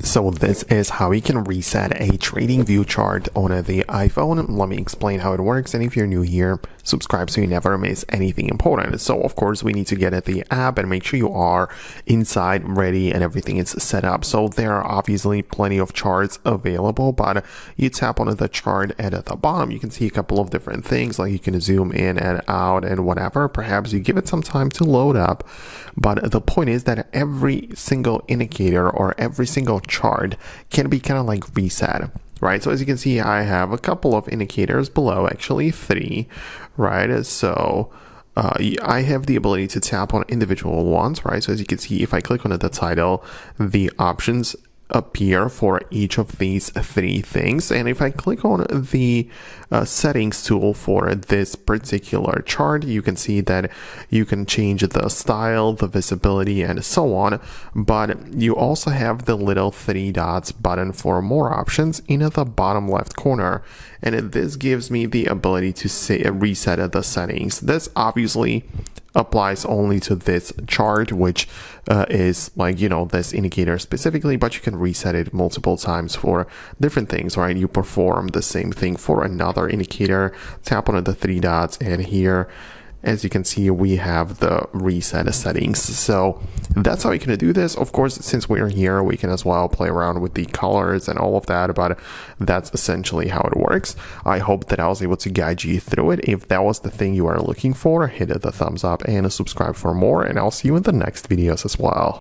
So this is how you can reset a TradingView chart on the iPhone. Let me explain how it works, and if you're new here, subscribe so you never miss anything important. So of course we need to get at the app and make sure you are inside, ready, and everything is set up. So there are obviously plenty of charts available, but you tap on the chart and at the bottom you can see a couple of different things, like you can zoom in and out and whatever. Perhaps you give it some time to load up, but the point is that every single indicator or every single chart can be kind of like reset, right? So as you can see, I have a couple of indicators below, actually 3, right? So I have the ability to tap on individual ones, right? So as you can see, if I click on the title, the options appear for each of these 3 things, and if I click on the settings tool for this particular chart, you can see that you can change the style, the visibility, and so on. But you also have the little 3 dots button for more options in the bottom left corner, and this gives me the ability to reset the settings. This obviously applies only to this chart, which is like, you know, this indicator specifically, but you can reset it multiple times for different things, right? You perform the same thing for another indicator, tap on the 3 dots, and here, as you can see, we have the reset settings. So that's how you can do this. Of course, since we're here, we can as well play around with the colors and all of that, but that's essentially how it works. I hope that I was able to guide you through it. If that was the thing you are looking for, hit the thumbs up and subscribe for more, and I'll see you in the next videos as well.